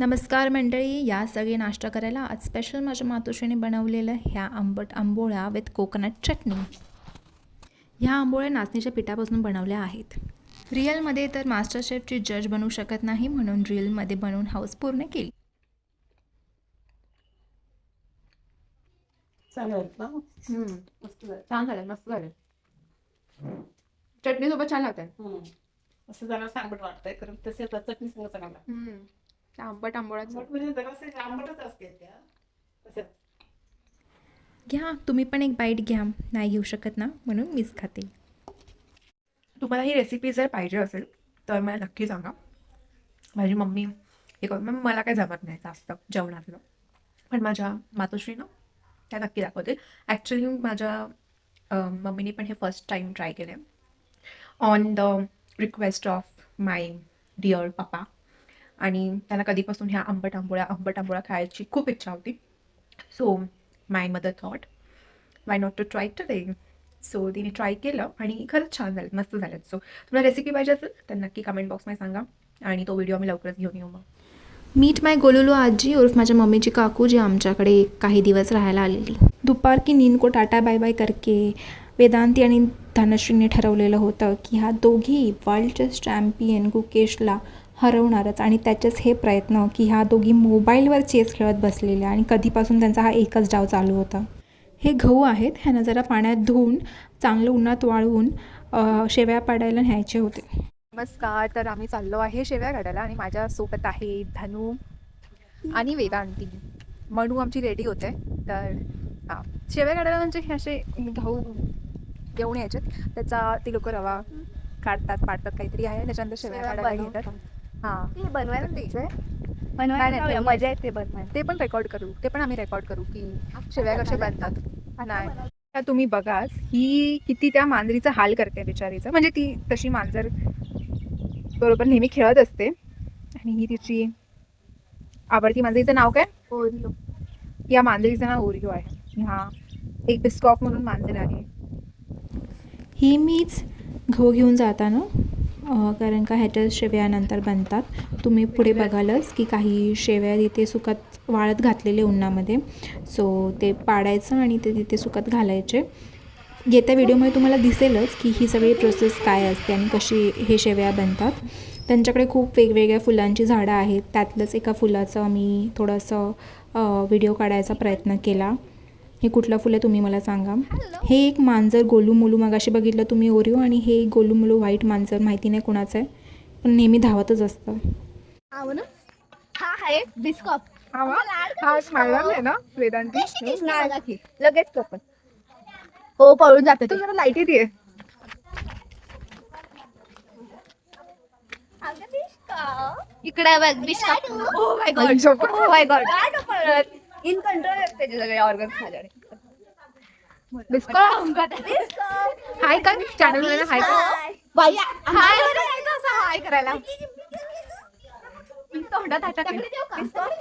नमस्कार मंडळी, या सगळे नाश्ता करायला आज स्पेशल माझ्या मातोश्रीने बनवलेलं ह्या आंबट आंबोळ्या विथ कोकोनट चटणी. ह्या आंबोळ्या नाचणीच्या पिठापासून बनवल्या आहेत. रिअलमध्ये तर मास्टर शेफची जज बनवू शकत नाही, म्हणून रीलमध्ये बनवून हाऊस पूर्ण केली. मस्त झालं, छान झालं, मस्त झालं. चटणी सोबत छान लागतंय. असं जरा सांगत वाटतंय कारण तसे चटणी संग चांगला आंबट आंबोळाचं म्हणजे जरासे आंबटच असते त्या तसं. घ्या तुम्ही पण एक बाईट घ्या. नाही घेऊ शकत ना, म्हणून मीच खाते. तुम्हाला ही रेसिपी जर पाहिजे असेल तर मला नक्की सांगा. माझी मम्मी हे मला काही जमत नाही जास्त जेवणातलं, पण माझ्या मातोश्रीनं त्या नक्की दाखवते. ॲक्च्युली माझ्या मम्मीने पण हे फर्स्ट टाईम ट्राय केले on the request of my dear papa. आणि त्यांना कधीपासून ह्या आंबट आंबोळ्या खायची खूप इच्छा होती. So my mother thought why not to try today. So तिने ट्राय केलं आणि खरंच छान झालं, मस्त झालं. सो तुम्हाला रेसिपी पाहिजे असेल तर नक्की कमेंट बॉक्समध्ये सांगा आणि तो व्हिडिओ मी लवकरच घेऊन येऊ. मग मीट माय गोलुलू आजी उर्फ माझ्या मम्मीची काकू, जी आमच्याकडे काही दिवस राहायला आलेली. दोपहर की नींद को टाटा बाय बाय करके वेदांती आणि धनश्रीने ठरवलेलं होतं की ह्या दोघी वर्ल्डचे चॅम्पियन गुकेशला हरवणारच. आणि त्याचेच हे प्रयत्न की ह्या दोघी मोबाईलवर चेस खेळत बसलेल्या, आणि कधीपासून त्यांचा हा एकच डाव चालू होता. हे गहू आहेत, ह्यांना जरा पाण्यात धुवून चांगलं उन्हात वाळवून शेवया पाडायला न्यायचे होते. नमस्कार. तर आम्ही चाललो आहे शेवया काढायला आणि माझ्यासोबत आहे धनू आणि वेदांती. मनू आमची रेडी होते. तर हां, शेवया काढायला म्हणजे हे असे गहू घेऊन यायचे, त्याचा ती लोक रवा काढतात पाडतात काहीतरी आहे, त्याच्यानंतर शेवया काढायला घेतात. हां, बनवायला द्यायचंय, नाही, मजा येते बनवायला. ते पण रेकॉर्ड करू, ते पण आम्ही रेकॉर्ड करू की शेवया कशा बनतात. नाही, आता तुम्ही बघाच ही किती त्या मांजरीचा हाल करते बिचारीचा. म्हणजे ती तशी मांजर बरोबर नेहमी खेळत असते आणि ही तिची आवडती मांजरीचं नाव काय? ओरिओ. या मांजरीचं नाव ओरिओ आहे. हा एक बिस्कॉफ म्हणून मांजर आहे. ही मीच गहू घेऊन जाताना, कारण का ह्याच्या शेवया नंतर बनतात. तुम्ही पुढे बघालच की काही शेवया तिथे सुकत वाळत घातलेले उन्हामध्ये. सो ते पाडायचं आणि ते तिथे सुकत घालायचे. येत्या व्हिडिओमध्ये तुम्हाला दिसेलच की ही सगळी प्रोसेस काय असते आणि कशी हे शेवया बनतात. त्यांच्याकडे खूप वेगवेगळ्या फुलांची झाडं आहेत. त्यातलंच एका फुलाचं मी थोडंसं व्हिडिओ काढायचा प्रयत्न केला. हे कुठलं फुलं तुम्ही मला सांगा. हे एक मांजर गोलू मुलू मगाशी बघितलं तुम्ही ओरिओ, आणि हे एक गोलू मुलू व्हाईट मांजर, माहिती नाही कोणाचं आहे, पण नेहमी धावतच असतं. हा आहे बिस्कॉप. हा छान आहे ना वेदांती. लगेच कपन हो पळून जाते तू जरा लाईटीत ये. इकडे बघ बिस्कॉप. Oh my god, oh my god, in control आहेत त्याचे सगळे ऑर्गन्स माझ्याकडे. बिस्कॉफ हाय कर चॅनल मध्ये. हाय कर बाई, हाय करायचं असं हाय करायला. तोंडात हातात बिस्कॉप.